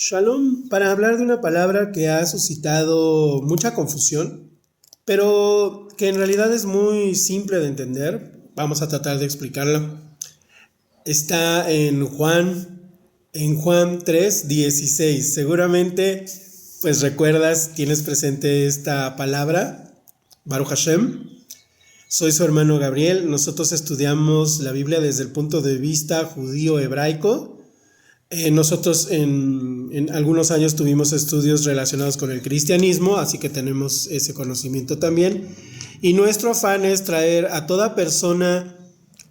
Shalom, para hablar de una palabra que ha suscitado mucha confusión, pero que en realidad es muy simple de entender. Vamos a tratar de explicarla. Está en Juan 3:16. Seguramente, pues recuerdas, tienes presente esta palabra, Baruch Hashem. Soy su hermano Gabriel. Nosotros estudiamos la Biblia desde el punto de vista judío-hebraico. Nosotros en algunos años tuvimos estudios relacionados con el cristianismo, así que tenemos ese conocimiento también. Y nuestro afán es traer a toda persona,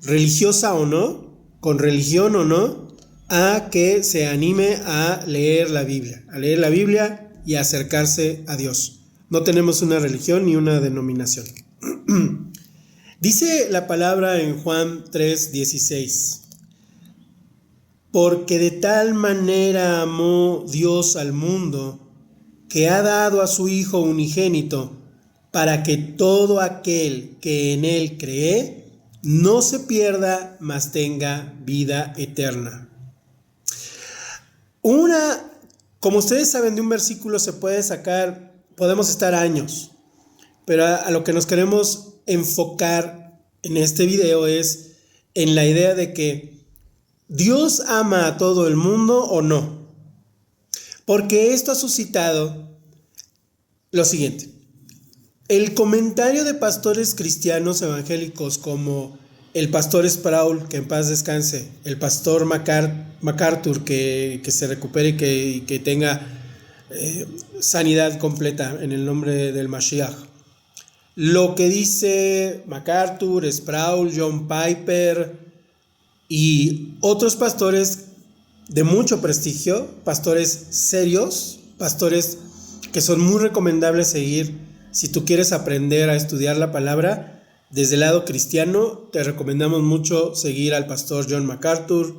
religiosa o no, con religión o no, a que se anime a leer la Biblia y a acercarse a Dios. No tenemos una religión ni una denominación. Dice la palabra en Juan 3:16. Porque de tal manera amó Dios al mundo, que ha dado a su Hijo unigénito, para que todo aquel que en Él cree, no se pierda, mas tenga vida eterna. Como ustedes saben, de un versículo se puede sacar, podemos estar años, pero a lo que nos queremos enfocar en este video es en la idea de que ¿Dios ama a todo el mundo o no? Porque esto ha suscitado lo siguiente. El comentario de pastores cristianos evangélicos como el pastor Sproul, que en paz descanse, el pastor MacArthur, que se recupere y que tenga sanidad completa en el nombre del Mashiach. Lo que dice MacArthur, Sproul, John Piper y otros pastores de mucho prestigio, pastores serios, pastores que son muy recomendables seguir si tú quieres aprender a estudiar la palabra. Desde el lado cristiano te recomendamos mucho seguir al pastor John MacArthur.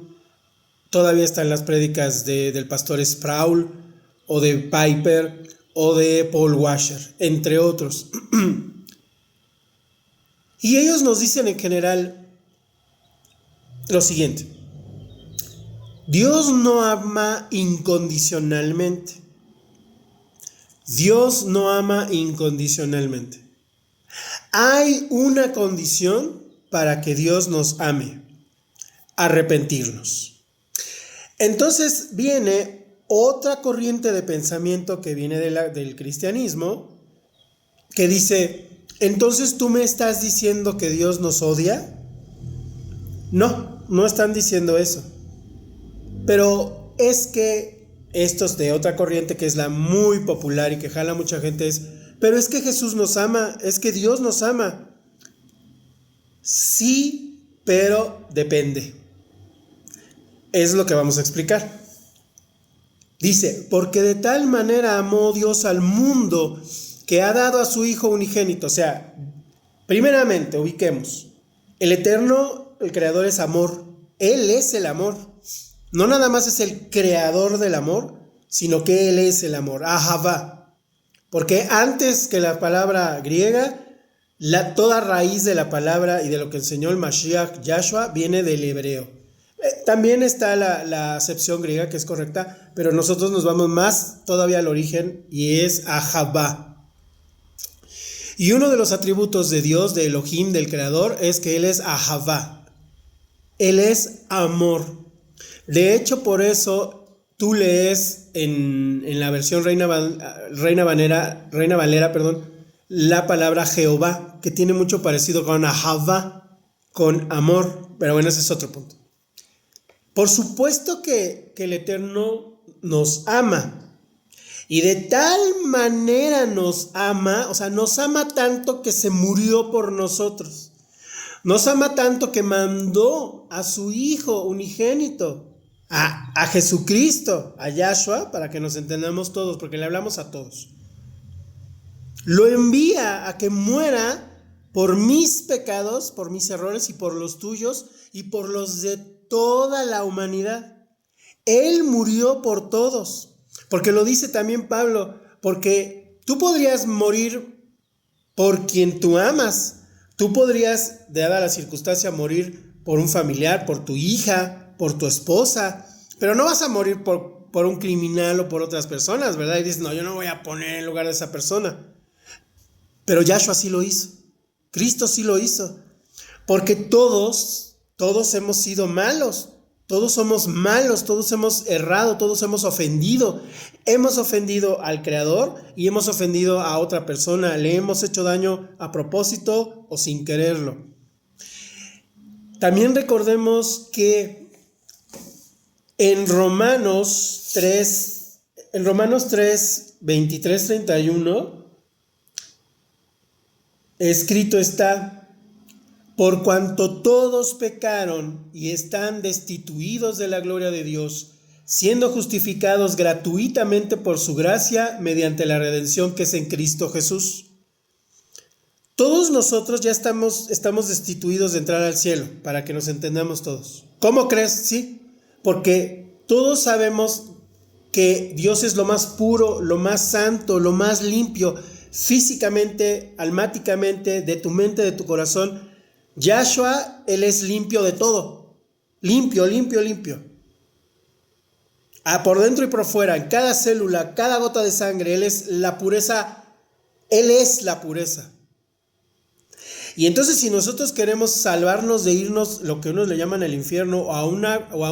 Todavía están las prédicas del pastor Sproul o de Piper o de Paul Washer, entre otros. Y ellos nos dicen en general lo siguiente: Dios no ama incondicionalmente. Dios no ama incondicionalmente. Hay una condición para que Dios nos ame: arrepentirnos. Entonces viene otra corriente de pensamiento que viene del cristianismo, que dice: entonces tú me estás diciendo que Dios nos odia. No están diciendo eso. Pero es que estos de otra corriente, que es la muy popular y que jala mucha gente, pero es que Jesús nos ama, es que Dios nos ama. Sí, pero depende. Es lo que vamos a explicar. Dice, porque de tal manera amó Dios al mundo, que ha dado a su Hijo unigénito. O sea, primeramente ubiquemos, el Eterno, el Creador, es amor. Él es el amor. No nada más es el creador del amor, sino que Él es el amor. Ahavá. Porque antes que la palabra griega, toda raíz de la palabra y de lo que enseñó el Mashiach Yahshua viene del hebreo. También está la acepción griega, que es correcta, pero nosotros nos vamos más todavía al origen, y es Ahavá. Y uno de los atributos de Dios, de Elohim, del Creador, es que Él es Ahavá. Él es amor. De hecho, por eso tú lees en la versión Reina Valera, la palabra Jehová, que tiene mucho parecido con Ahavá, con amor. Pero bueno, ese es otro punto. Por supuesto que el Eterno nos ama. Y de tal manera nos ama, o sea, nos ama tanto que se murió por nosotros. Nos ama tanto que mandó a su Hijo unigénito, a Jesucristo, a Yahshua, para que nos entendamos todos, porque le hablamos a todos. Lo envía a que muera por mis pecados, por mis errores y por los tuyos y por los de toda la humanidad. Él murió por todos. Porque lo dice también Pablo, porque tú podrías morir por quien tú amas. Tú podrías, dada la circunstancia, morir por un familiar, por tu hija, por tu esposa, pero no vas a morir por por un criminal o por otras personas, ¿verdad? Y dices, no, yo no voy a poner en lugar de esa persona. Pero Yahshua sí lo hizo. Cristo sí lo hizo. Porque todos hemos sido malos. Todos somos malos, todos hemos errado, todos hemos ofendido. Hemos ofendido al Creador y hemos ofendido a otra persona. Le hemos hecho daño a propósito o sin quererlo. También recordemos que en Romanos 3, 23, 31, escrito está: por cuanto todos pecaron y están destituidos de la gloria de Dios, siendo justificados gratuitamente por su gracia mediante la redención que es en Cristo Jesús. Todos nosotros ya estamos destituidos de entrar al cielo, para que nos entendamos todos. ¿Cómo crees? Sí, porque todos sabemos que Dios es lo más puro, lo más santo, lo más limpio, físicamente, almáticamente, de tu mente, de tu corazón. Yahshua, Él es limpio de todo. Limpio, limpio, limpio. Por dentro y por fuera, en cada célula, cada gota de sangre, Él es la pureza. Él es la pureza. Y entonces, si nosotros queremos salvarnos de irnos, lo que unos le llaman el infierno, o a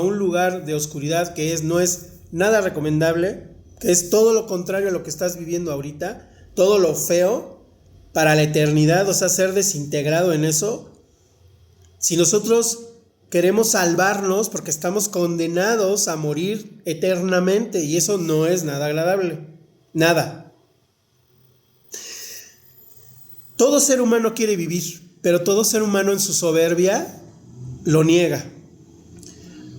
un lugar de oscuridad que no es nada recomendable, que es todo lo contrario a lo que estás viviendo ahorita, todo lo feo, para la eternidad, o sea, ser desintegrado en eso. Si nosotros queremos salvarnos, porque estamos condenados a morir eternamente, y eso no es nada agradable, nada. Todo ser humano quiere vivir, pero todo ser humano en su soberbia lo niega.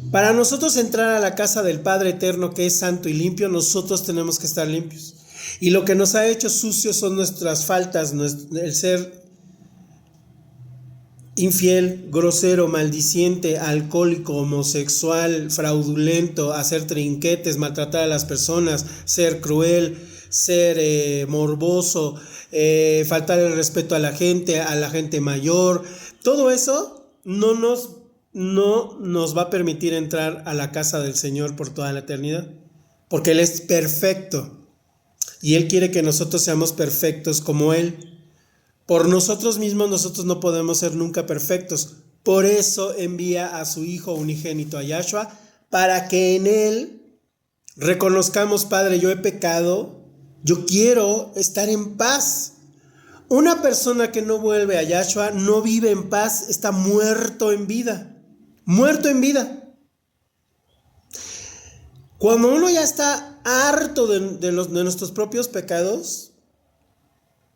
Para nosotros entrar a la casa del Padre Eterno, que es santo y limpio, nosotros tenemos que estar limpios. Y lo que nos ha hecho sucios son nuestras faltas, el ser infiel, grosero, maldiciente, alcohólico, homosexual, fraudulento, hacer trinquetes, maltratar a las personas, ser cruel, ser morboso, faltar el respeto a la gente mayor. Todo eso no nos va a permitir entrar a la casa del Señor por toda la eternidad, porque Él es perfecto y Él quiere que nosotros seamos perfectos como Él. Por nosotros mismos nosotros no podemos ser nunca perfectos. Por eso envía a su Hijo unigénito, a Yahshua, para que en Él reconozcamos: Padre, yo he pecado, yo quiero estar en paz. Una persona que no vuelve a Yahshua no vive en paz, está muerto en vida. Muerto en vida. Cuando uno ya está harto de nuestros propios pecados,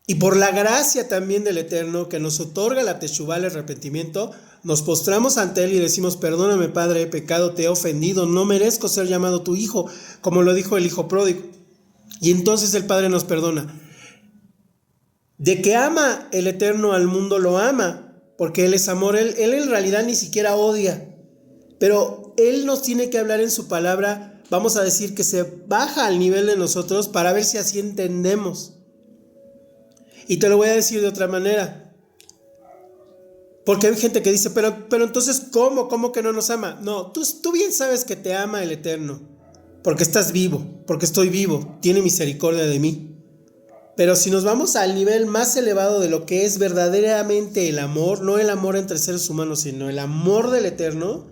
y por la gracia también del Eterno que nos otorga la teshuvá, el arrepentimiento, nos postramos ante Él y decimos: perdóname, Padre, he pecado, te he ofendido, no merezco ser llamado tu hijo, como lo dijo el hijo pródigo. Y entonces el Padre nos perdona. De que ama el Eterno al mundo, lo ama, porque Él es amor. Él en realidad ni siquiera odia, pero Él nos tiene que hablar en su palabra. Vamos a decir que se baja al nivel de nosotros para ver si así entendemos. Y te lo voy a decir de otra manera, porque hay gente que dice: pero entonces ¿cómo que no nos ama? No, tú bien sabes que te ama el Eterno, porque estás vivo, porque estoy vivo, tiene misericordia de mí. Pero si nos vamos al nivel más elevado de lo que es verdaderamente el amor, no el amor entre seres humanos, sino el amor del Eterno,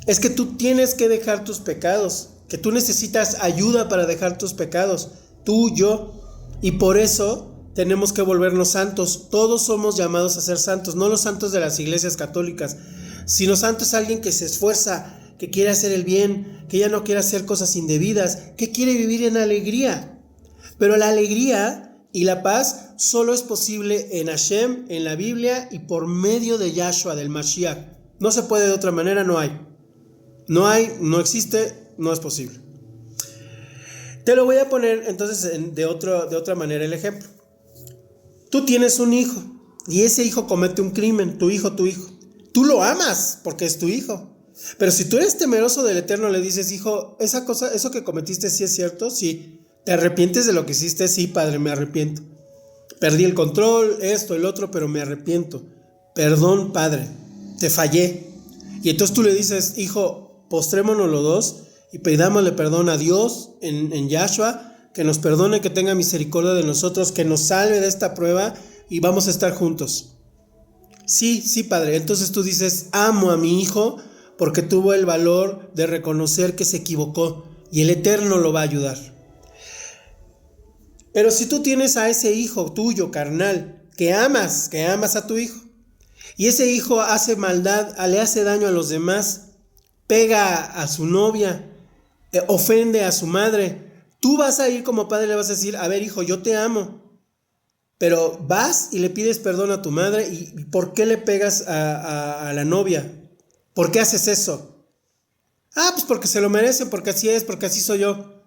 es que tú tienes que dejar tus pecados, que tú necesitas ayuda para dejar tus pecados, tú, yo, y por eso tenemos que volvernos santos. Todos somos llamados a ser santos, no los santos de las iglesias católicas, sino santo es alguien que se esfuerza, que quiere hacer el bien, que ya no quiere hacer cosas indebidas, que quiere vivir en alegría. Pero la alegría y la paz solo es posible en Hashem, en la Biblia y por medio de Yahshua, del Mashiach. No se puede de otra manera, no hay, no existe, no es posible. Te lo voy a poner entonces de otra manera el ejemplo. Tú tienes un hijo y ese hijo comete un crimen, tu hijo. Tú lo amas porque es tu hijo. Pero si tú eres temeroso del Eterno, le dices: hijo, eso que cometiste, ¿sí es cierto? Sí. ¿Te arrepientes de lo que hiciste? Sí, padre, me arrepiento. Perdí el control, esto, el otro, pero me arrepiento. Perdón, padre, te fallé. Y entonces tú le dices: hijo, postrémonos los dos y pidámosle perdón a Dios en Yahshua, que nos perdone, que tenga misericordia de nosotros, que nos salve de esta prueba y vamos a estar juntos. Sí, Padre. Entonces tú dices, amo a mi hijo porque tuvo el valor de reconocer que se equivocó y el Eterno lo va a ayudar. Pero si tú tienes a ese hijo tuyo, carnal, que amas a tu hijo, y ese hijo hace maldad, le hace daño a los demás, pega a su novia, ofende a su madre, tú vas a ir como padre y le vas a decir, a ver hijo, yo te amo, pero vas y le pides perdón a tu madre, ¿y por qué le pegas a la novia? ¿Por qué haces eso? Pues porque se lo merecen, porque así es, porque así soy yo.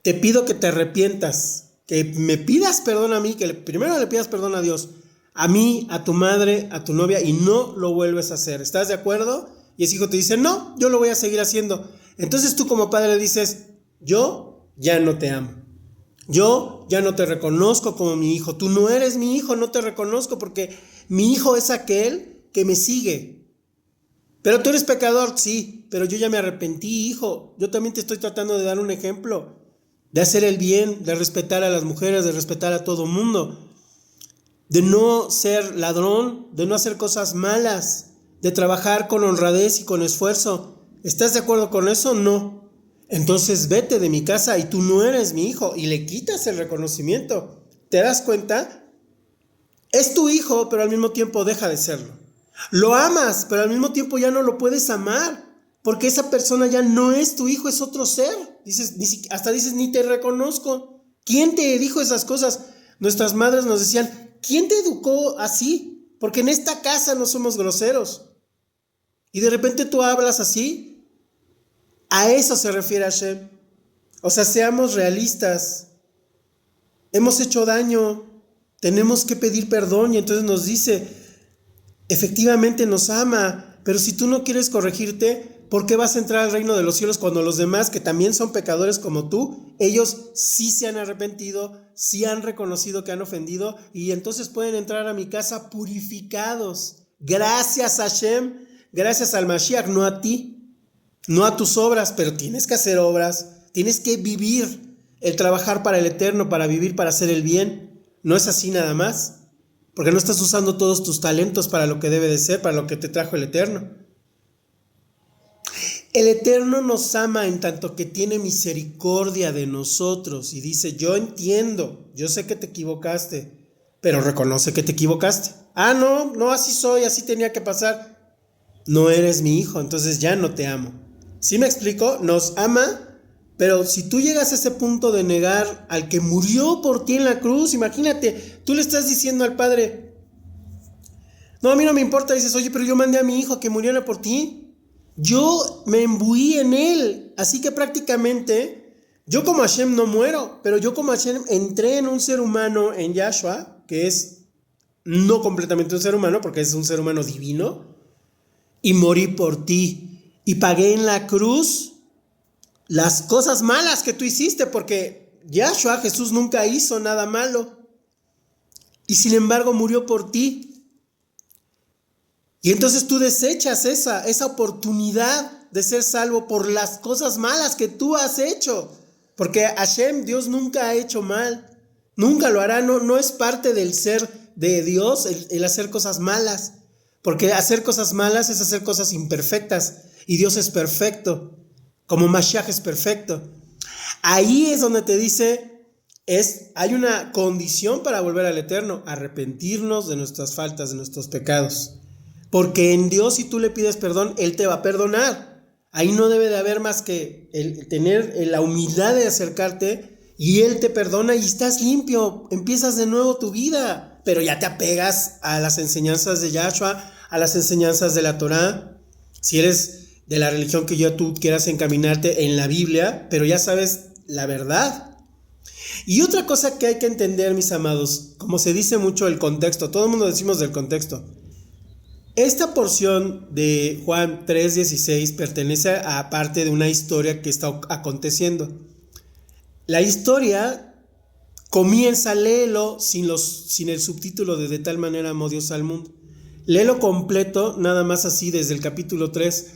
Te pido que te arrepientas, que me pidas perdón a mí, que primero le pidas perdón a Dios, a mí, a tu madre, a tu novia, y no lo vuelves a hacer. ¿Estás de acuerdo? Y ese hijo te dice, no, yo lo voy a seguir haciendo. Entonces tú como padre dices, yo ya no te amo. Yo ya no te reconozco como mi hijo. Tú no eres mi hijo, no te reconozco porque mi hijo es aquel que me sigue. Pero tú eres pecador, sí, pero yo ya me arrepentí, hijo. Yo también te estoy tratando de dar un ejemplo, de hacer el bien, de respetar a las mujeres, de respetar a todo mundo, de no ser ladrón, de no hacer cosas malas, de trabajar con honradez y con esfuerzo. ¿Estás de acuerdo con eso? No. Entonces vete de mi casa y tú no eres mi hijo, y le quitas el reconocimiento. ¿Te das cuenta? Es tu hijo, pero al mismo tiempo deja de serlo. Lo amas, pero al mismo tiempo ya no lo puedes amar, porque esa persona ya no es tu hijo, es otro ser. Hasta dices, ni te reconozco. ¿Quién te dijo esas cosas? Nuestras madres nos decían, ¿quién te educó así? Porque en esta casa no somos groseros. Y de repente tú hablas así. A eso se refiere Hashem. O sea, seamos realistas. Hemos hecho daño. Tenemos que pedir perdón. Y entonces nos dice, efectivamente nos ama. Pero si tú no quieres corregirte, ¿por qué vas a entrar al reino de los cielos cuando los demás, que también son pecadores como tú, ellos sí se han arrepentido, sí han reconocido que han ofendido, y entonces pueden entrar a mi casa purificados? Gracias a Hashem, gracias al Mashiach, no a ti, no a tus obras, pero tienes que hacer obras, tienes que vivir, el trabajar para el Eterno, para vivir, para hacer el bien. No es así nada más, porque no estás usando todos tus talentos para lo que debe de ser, para lo que te trajo el Eterno. El Eterno nos ama en tanto que tiene misericordia de nosotros y dice, yo entiendo, yo sé que te equivocaste, pero reconoce que te equivocaste. No, así soy, así tenía que pasar. No eres mi hijo, entonces ya no te amo. ¿Sí me explico? Nos ama, pero si tú llegas a ese punto de negar al que murió por ti en la cruz, imagínate, tú le estás diciendo al Padre, no, a mí no me importa, dices, oye, pero yo mandé a mi hijo que muriera por ti. Yo me imbuí en él, así que prácticamente yo como Hashem no muero, pero yo como Hashem entré en un ser humano, en Yahshua, que es no completamente un ser humano, porque es un ser humano divino, y morí por ti, y pagué en la cruz las cosas malas que tú hiciste, porque Yahshua, Jesús, nunca hizo nada malo, y sin embargo murió por ti. Y entonces tú desechas esa oportunidad de ser salvo por las cosas malas que tú has hecho. Porque Hashem, Dios, nunca ha hecho mal. Nunca lo hará. No es parte del ser de Dios el hacer cosas malas. Porque hacer cosas malas es hacer cosas imperfectas. Y Dios es perfecto. Como Mashiach es perfecto. Ahí es donde te dice, hay una condición para volver al Eterno. Arrepentirnos de nuestras faltas, de nuestros pecados. Porque en Dios, si tú le pides perdón, Él te va a perdonar. Ahí no debe de haber más que el tener la humildad de acercarte y Él te perdona y estás limpio. Empiezas de nuevo tu vida, pero ya te apegas a las enseñanzas de Yahshua, a las enseñanzas de la Torah. Si eres de la religión que tú quieras encaminarte en la Biblia, pero ya sabes la verdad. Y otra cosa que hay que entender, mis amados, como se dice mucho el contexto, todo el mundo decimos del contexto. Esta porción de Juan 3:16 pertenece a parte de una historia que está aconteciendo. La historia comienza, léelo sin el subtítulo de tal manera amó Dios al mundo. Léelo completo, nada más así desde el capítulo 3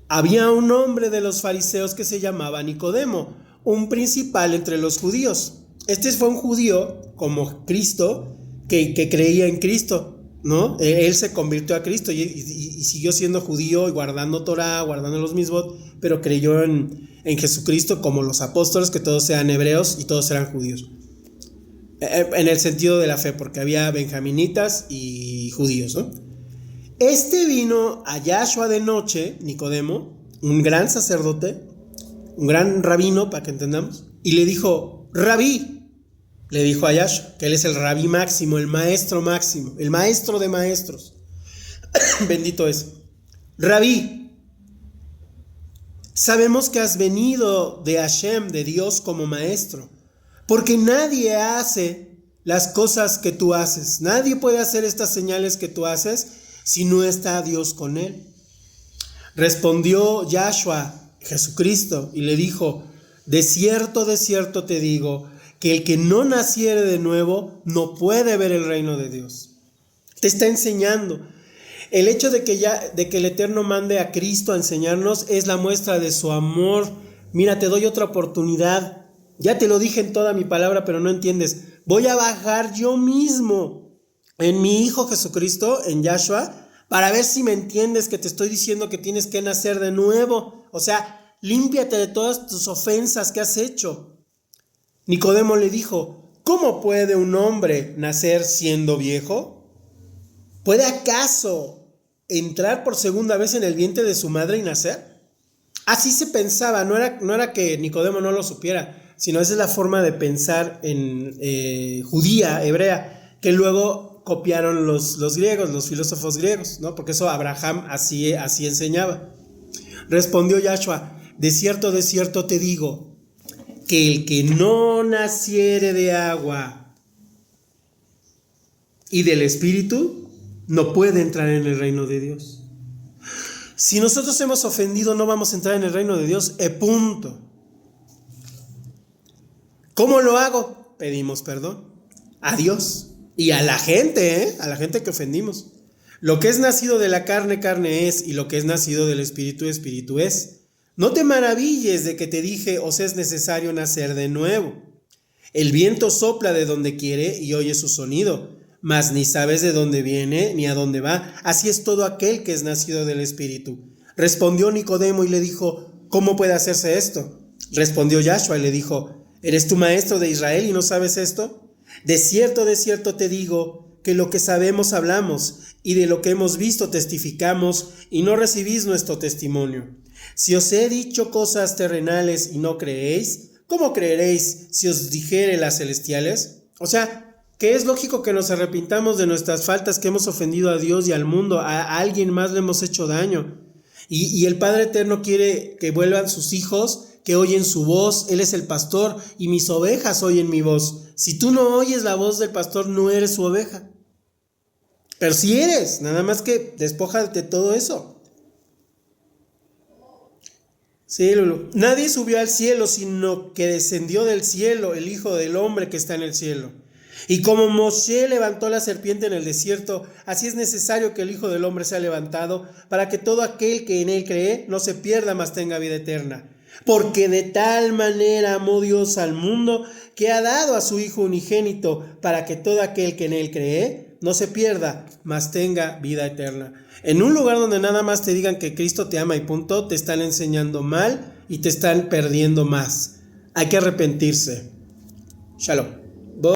había un hombre de los fariseos que se llamaba Nicodemo, un principal entre los judíos. Este fue un judío como Cristo, que creía en Cristo, ¿no? Él se convirtió a Cristo y siguió siendo judío y guardando Torah, guardando los misbot, pero creyó en Jesucristo como los apóstoles, que todos eran hebreos y todos eran judíos. En el sentido de la fe, porque había benjaminitas y judíos, ¿no? Este vino a Yahshua de noche, Nicodemo, un gran sacerdote, un gran rabino, para que entendamos, y le dijo: Rabí, le dijo a Yahshua, que él es el rabí máximo, el maestro máximo, el maestro de maestros. Bendito es. Rabí, sabemos que has venido de Hashem, de Dios, como maestro, porque nadie hace las cosas que tú haces. Nadie puede hacer estas señales que tú haces si no está Dios con él. Respondió Yahshua, Jesucristo, y le dijo: de cierto te digo, que el que no naciere de nuevo no puede ver el reino de Dios. Te está enseñando. El hecho de que el Eterno mande a Cristo a enseñarnos es la muestra de su amor. Mira, te doy otra oportunidad. Ya te lo dije en toda mi palabra, pero no entiendes. Voy a bajar yo mismo en mi Hijo Jesucristo, en Yahshua, para ver si me entiendes que te estoy diciendo que tienes que nacer de nuevo. O sea, límpiate de todas tus ofensas que has hecho. Nicodemo le dijo: ¿cómo puede un hombre nacer siendo viejo? ¿Puede acaso entrar por segunda vez en el vientre de su madre y nacer? Así se pensaba, no era que Nicodemo no lo supiera, sino esa es la forma de pensar en judía, hebrea, que luego copiaron los griegos, los filósofos griegos, ¿no? Porque eso Abraham así enseñaba. Respondió Yahshua: de cierto te digo, que el que no naciere de agua y del Espíritu no puede entrar en el reino de Dios. Si nosotros hemos ofendido, no vamos a entrar en el reino de Dios, punto. ¿Cómo lo hago? Pedimos perdón a Dios y a la gente, a la gente que ofendimos. Lo que es nacido de la carne, carne es, y lo que es nacido del Espíritu, Espíritu es. No te maravilles de que te dije: os es necesario nacer de nuevo. El viento sopla de donde quiere y oye su sonido, mas ni sabes de dónde viene ni a dónde va. Así es todo aquel que es nacido del Espíritu. Respondió Nicodemo y le dijo: ¿cómo puede hacerse esto? Respondió Yahshua y le dijo: ¿eres tú maestro de Israel y no sabes esto? De cierto te digo, que lo que sabemos hablamos, y de lo que hemos visto testificamos, y no recibís nuestro testimonio. Si os he dicho cosas terrenales y no creéis, ¿cómo creeréis si os dijere las celestiales? O sea, que es lógico que nos arrepintamos de nuestras faltas, que hemos ofendido a Dios y al mundo, a alguien más le hemos hecho daño. Y el Padre Eterno quiere que vuelvan sus hijos, que oyen su voz. Él es el pastor y mis ovejas oyen mi voz. Si tú no oyes la voz del pastor, no eres su oveja. Pero si eres, nada más que despójate de todo eso. Sí, Lulu. Nadie subió al cielo, sino que descendió del cielo el Hijo del Hombre que está en el cielo. Y como Moshe levantó la serpiente en el desierto, así es necesario que el Hijo del Hombre sea levantado, para que todo aquel que en él cree no se pierda, mas tenga vida eterna. Porque de tal manera amó Dios al mundo, que ha dado a su Hijo unigénito, para que todo aquel que en él cree no se pierda, mas tenga vida eterna. En un lugar donde nada más te digan que Cristo te ama y punto, te están enseñando mal y te están perdiendo más. Hay que arrepentirse. Shalom.